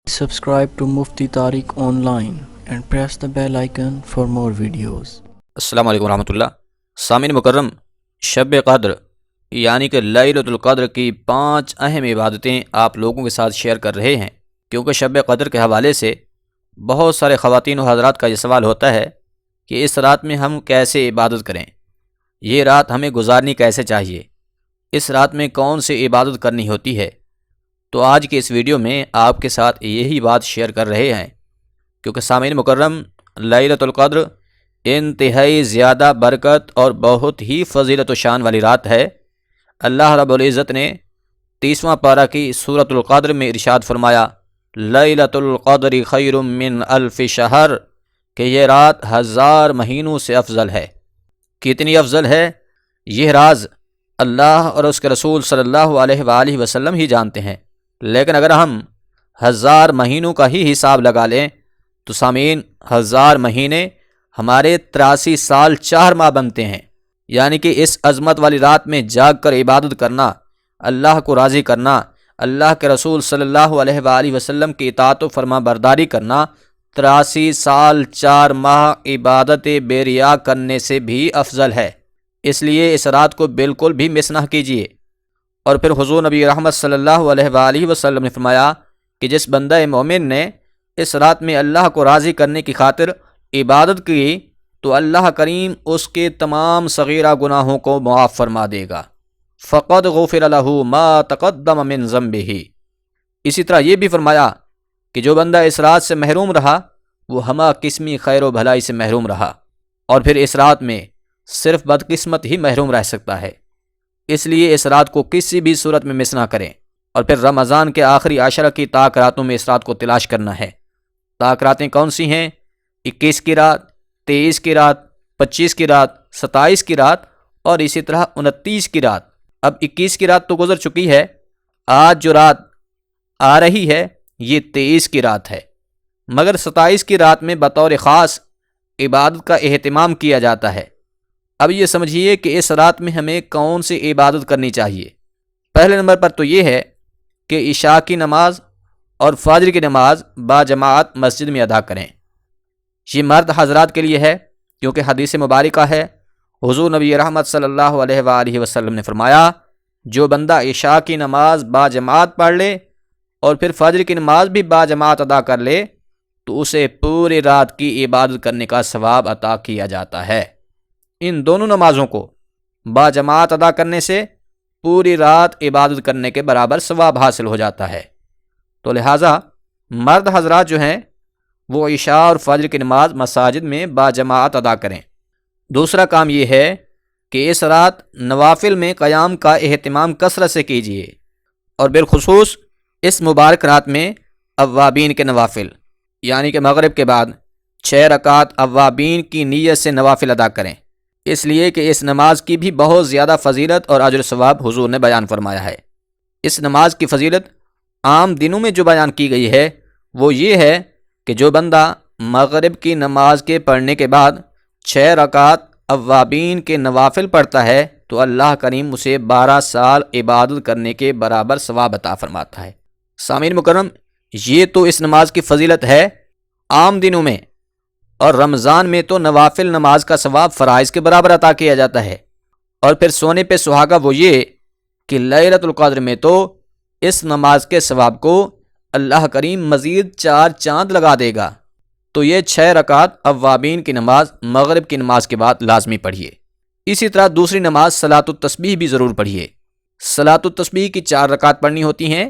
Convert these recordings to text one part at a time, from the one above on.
Subscribe to Mufti Tariq Online and press the bell icon for more videos. السلام علیکم ورحمۃ اللہ۔ سامعین مکرم، شب قدر یعنی کہ لیلۃ القدر کی 5 اہم عبادتیں آپ لوگوں کے ساتھ شیئر کر رہے ہیں، کیونکہ شب قدر کے حوالے سے بہت سارے خواتین و حضرات کا یہ سوال ہوتا ہے کہ اس رات میں ہم کیسے عبادت کریں، یہ رات ہمیں گزارنی کیسے چاہیے، اس رات میں کون سی عبادت کرنی ہوتی ہے۔ تو آج کے اس ویڈیو میں آپ کے ساتھ یہی بات شیئر کر رہے ہیں، کیونکہ سامعین مکرم، لیلۃ القدر انتہائی زیادہ برکت اور بہت ہی فضیلت و شان والی رات ہے۔ اللہ رب العزت نے 30واں پارہ کی سورۃ القدر میں ارشاد فرمایا، لیلۃ القدر خیر من الف شہر، کہ یہ رات 1000 مہینوں سے افضل ہے۔ کتنی افضل ہے، یہ راز اللہ اور اس کے رسول صلی اللہ علیہ وآلہ وسلم ہی جانتے ہیں، لیکن اگر ہم 1000 مہینوں کا ہی حساب لگا لیں تو سامعین 1000 مہینے ہمارے 83 سال 4 ماہ بنتے ہیں۔ یعنی کہ اس عظمت والی رات میں جاگ کر عبادت کرنا، اللہ کو راضی کرنا، اللہ کے رسول صلی اللہ علیہ وآلہ وسلم کی اطاعت و فرما برداری کرنا، 83 سال 4 ماہ عبادت بے ریا کرنے سے بھی افضل ہے۔ اس لیے اس رات کو بالکل بھی مس نہ کیجیے۔ اور پھر حضور نبی رحمت صلی اللہ علیہ وآلہ وسلم نے فرمایا کہ جس بندہ مومن نے اس رات میں اللہ کو راضی کرنے کی خاطر عبادت کی تو اللہ کریم اس کے تمام صغیرہ گناہوں کو معاف فرما دے گا۔ فقد غفر لہ ما تقدم من ذنبہ۔ اسی طرح یہ بھی فرمایا کہ جو بندہ اس رات سے محروم رہا وہ ہمہ قسمی خیر و بھلائی سے محروم رہا، اور پھر اس رات میں صرف بدقسمت ہی محروم رہ سکتا ہے۔ اس لیے اس رات کو کسی بھی صورت میں مس نہ کریں۔ اور پھر رمضان کے آخری عشرہ کی طاق راتوں میں اس رات کو تلاش کرنا ہے۔ طاق راتیں کون سی ہیں؟ 21 کی رات، 23 کی رات، 25 کی رات، 27 کی رات، اور اسی طرح 29 کی رات۔ اب 21 کی رات تو گزر چکی ہے، آج جو رات آ رہی ہے یہ 23 کی رات ہے، مگر 27 کی رات میں بطور خاص عبادت کا اہتمام کیا جاتا ہے۔ اب یہ سمجھیے کہ اس رات میں ہمیں کون سی عبادت کرنی چاہیے۔ پہلے نمبر پر تو یہ ہے کہ عشاء کی نماز اور فجر کی نماز باجماعت مسجد میں ادا کریں۔ یہ مرد حضرات کے لیے ہے، کیونکہ حدیث مبارکہ ہے، حضور نبی رحمت صلی اللہ علیہ وآلہ وسلم نے فرمایا، جو بندہ عشاء کی نماز باجماعت پڑھ لے اور پھر فجر کی نماز بھی باجماعت ادا کر لے تو اسے پوری رات کی عبادت کرنے کا ثواب عطا کیا جاتا ہے۔ ان دونوں نمازوں کو باجماعت ادا کرنے سے پوری رات عبادت کرنے کے برابر ثواب حاصل ہو جاتا ہے۔ تو لہٰذا مرد حضرات جو ہیں وہ عشاء اور فجر کی نماز مساجد میں باجماعت ادا کریں۔ دوسرا کام یہ ہے کہ اس رات نوافل میں قیام کا اہتمام کثرت سے کیجیے، اور بالخصوص اس مبارک رات میں اوابین کے نوافل، یعنی کہ مغرب کے بعد 6 رکعت اوابین کی نیت سے نوافل ادا کریں، اس لیے کہ اس نماز کی بھی بہت زیادہ فضیلت اور اجر و ثواب حضور نے بیان فرمایا ہے۔ اس نماز کی فضیلت عام دنوں میں جو بیان کی گئی ہے وہ یہ ہے کہ جو بندہ مغرب کی نماز کے پڑھنے کے بعد 6 رکعت اوابین کے نوافل پڑھتا ہے تو اللہ کریم اسے 12 سال عبادت کرنے کے برابر ثواب عطا فرماتا ہے۔ سامعین مکرم، یہ تو اس نماز کی فضیلت ہے عام دنوں میں، اور رمضان میں تو نوافل نماز کا ثواب فرائض کے برابر عطا کیا جاتا ہے۔ اور پھر سونے پہ سہاگا وہ یہ کہ لیلۃ القدر میں تو اس نماز کے ثواب کو اللہ کریم مزید 4 چاند لگا دے گا۔ تو یہ 6 رکعت اوابین کی نماز مغرب کی نماز کے بعد لازمی پڑھیے۔ اسی طرح دوسری نماز صلاۃ التسبیح بھی ضرور پڑھیے۔ صلاۃ التسبیح کی 4 رکعت پڑھنی ہوتی ہیں۔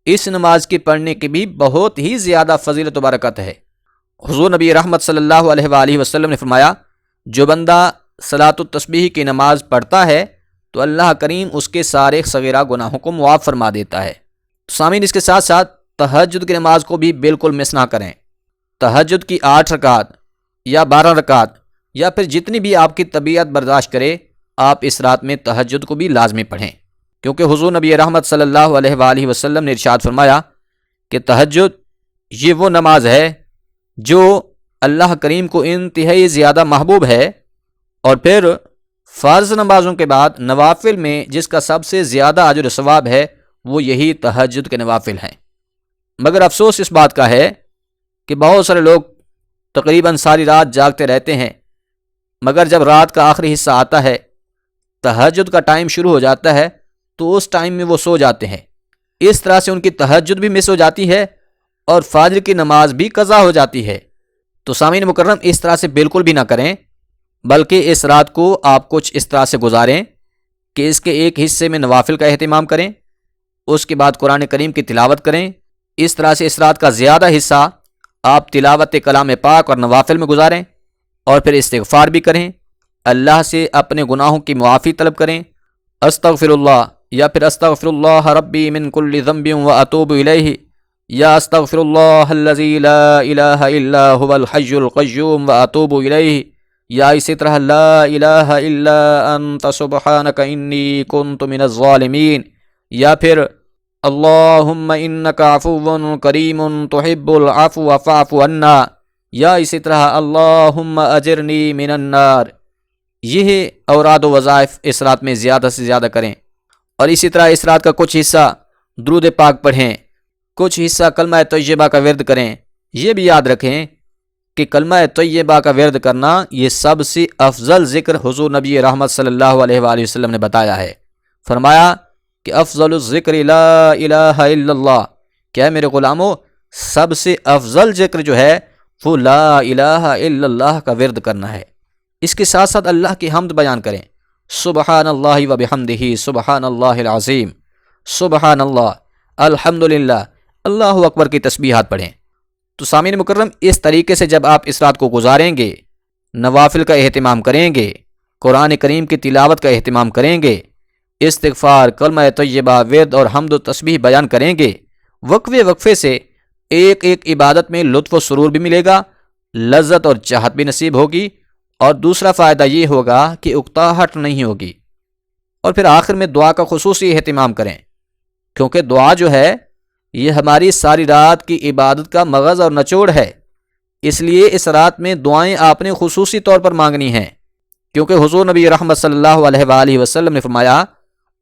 اس نماز کی پڑھنے کی بھی بہت ہی زیادہ فضیلت و برکت ہے۔ حضور نبی رحمت صلی اللہ علیہ وآلہ وسلم نے فرمایا، جو بندہ صلاۃ التسبیح کی نماز پڑھتا ہے تو اللہ کریم اس کے سارے صغیرہ گناہوں کو معاف فرما دیتا ہے۔ سامعین، اس کے ساتھ ساتھ تہجد کی نماز کو بھی بالکل مس نہ کریں۔ تہجد کی 8 رکعت یا 12 رکعت یا پھر جتنی بھی آپ کی طبیعت برداشت کرے، آپ اس رات میں تہجد کو بھی لازمی پڑھیں، کیونکہ حضور نبی رحمت صلی اللہ علیہ وآلہ وسلم نے ارشاد فرمایا کہ تہجد یہ وہ نماز ہے جو اللہ کریم کو انتہائی زیادہ محبوب ہے، اور پھر فرض نمازوں کے بعد نوافل میں جس کا سب سے زیادہ اجر و ثواب ہے وہ یہی تہجد کے نوافل ہیں۔ مگر افسوس اس بات کا ہے کہ بہت سارے لوگ تقریباً ساری رات جاگتے رہتے ہیں، مگر جب رات کا آخری حصہ آتا ہے، تہجد کا ٹائم شروع ہو جاتا ہے، تو اس ٹائم میں وہ سو جاتے ہیں۔ اس طرح سے ان کی تہجد بھی مس ہو جاتی ہے اور فجر کی نماز بھی قضا ہو جاتی ہے۔ تو سامعین مکرم، اس طرح سے بالکل بھی نہ کریں، بلکہ اس رات کو آپ کچھ اس طرح سے گزاریں کہ اس کے ایک حصے میں نوافل کا اہتمام کریں، اس کے بعد قرآن کریم کی تلاوت کریں۔ اس طرح سے اس رات کا زیادہ حصہ آپ تلاوت کلام پاک اور نوافل میں گزاریں، اور پھر استغفار بھی کریں، اللہ سے اپنے گناہوں کی معافی طلب کریں، استغفر اللہ یا پھر استغفر اللہ ربی من کل ذنب واتوب الیہ، یا استغفر اللہ الذی لا الہ الا هو الحی القیوم واتوب الیہ، یا اسی طرح لا الہ الا انت سبحانک انی کنت من الظالمین، یا پھر اللہم انک عفو کریم تحب العفو فاعف عنا، یا اسی طرح اللہم اجرنی من النار۔ یہ اوراد و وظائف اس رات میں زیادہ سے زیادہ کریں، اور اسی طرح اس رات کا کچھ حصہ درود پاک پڑھیں، کچھ حصہ کلمہ طیبہ کا ورد کریں۔ یہ بھی یاد رکھیں کہ کلمہ طیبہ کا ورد کرنا یہ سب سے افضل ذکر حضور نبی رحمت صلی اللہ علیہ وآلہ وسلم نے بتایا ہے۔ فرمایا کہ افضل الذکر لا الہ الا اللہ، کیا میرے غلاموں، سب سے افضل ذکر جو ہے وہ لا الہ الا اللہ کا ورد کرنا ہے۔ اس کے ساتھ ساتھ اللہ کی حمد بیان کریں، سبحان اللہ و بحمدہ سبحان اللہ العظیم، سبحان اللہ، الحمدللہ، اللہ اکبر کی تسبیحات پڑھیں۔ تو سامعین مکرم، اس طریقے سے جب آپ اس رات کو گزاریں گے، نوافل کا اہتمام کریں گے، قرآن کریم کی تلاوت کا اہتمام کریں گے، استغفار، کلمہ طیبہ، ورد اور حمد و تسبیح بیان کریں گے، وقفے وقفے سے ایک ایک عبادت میں لطف و سرور بھی ملے گا، لذت اور چاہت بھی نصیب ہوگی، اور دوسرا فائدہ یہ ہوگا کہ اکتاہٹ نہیں ہوگی۔ اور پھر آخر میں دعا کا خصوصی اہتمام کریں، کیونکہ دعا جو ہے یہ ہماری ساری رات کی عبادت کا مغز اور نچوڑ ہے، اس لیے اس رات میں دعائیں آپ نے خصوصی طور پر مانگنی ہیں، کیونکہ حضور نبی رحمت صلی اللہ علیہ وآلہ وسلم نے فرمایا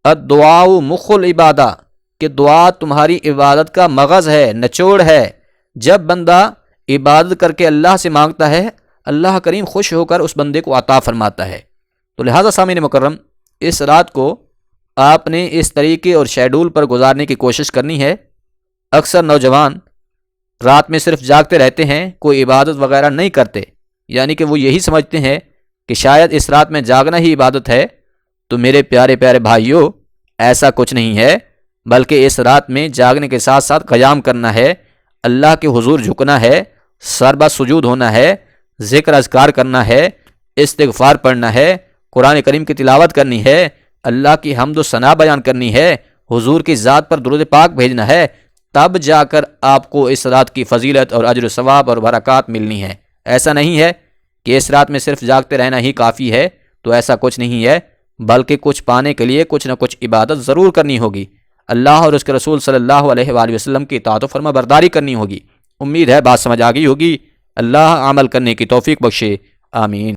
الدعاء مخ العبادہ، کہ دعا تمہاری عبادت کا مغز ہے، نچوڑ ہے۔ جب بندہ عبادت کر کے اللہ سے مانگتا ہے، اللہ کریم خوش ہو کر اس بندے کو عطا فرماتا ہے۔ تو لہٰذا سامعین مکرم، اس رات کو آپ نے اس طریقے اور شیڈول پر گزارنے کی کوشش کرنی ہے۔ اکثر نوجوان رات میں صرف جاگتے رہتے ہیں، کوئی عبادت وغیرہ نہیں کرتے، یعنی کہ وہ یہی سمجھتے ہیں کہ شاید اس رات میں جاگنا ہی عبادت ہے۔ تو میرے پیارے پیارے بھائیوں، ایسا کچھ نہیں ہے، بلکہ اس رات میں جاگنے کے ساتھ ساتھ قیام کرنا ہے، اللہ کے حضور جھکنا ہے، سربا سجود ہونا ہے، ذکر اذکار کرنا ہے، استغفار پڑھنا ہے، قرآن کریم کی تلاوت کرنی ہے، اللہ کی حمد و ثنا بیان کرنی ہے، حضور کی ذات پر درود پاک بھیجنا ہے، تب جا کر آپ کو اس رات کی فضیلت اور اجر و ثواب اور برکات ملنی ہے۔ ایسا نہیں ہے کہ اس رات میں صرف جاگتے رہنا ہی کافی ہے، تو ایسا کچھ نہیں ہے، بلکہ کچھ پانے کے لیے کچھ نہ کچھ عبادت ضرور کرنی ہوگی، اللہ اور اس کے رسول صلی اللہ علیہ وآلہ وسلم کی اطاعت و فرما برداری کرنی ہوگی۔ امید ہے بات سمجھ آ گئی ہوگی۔ اللہ عمل کرنے کی توفیق بخشے، آمین۔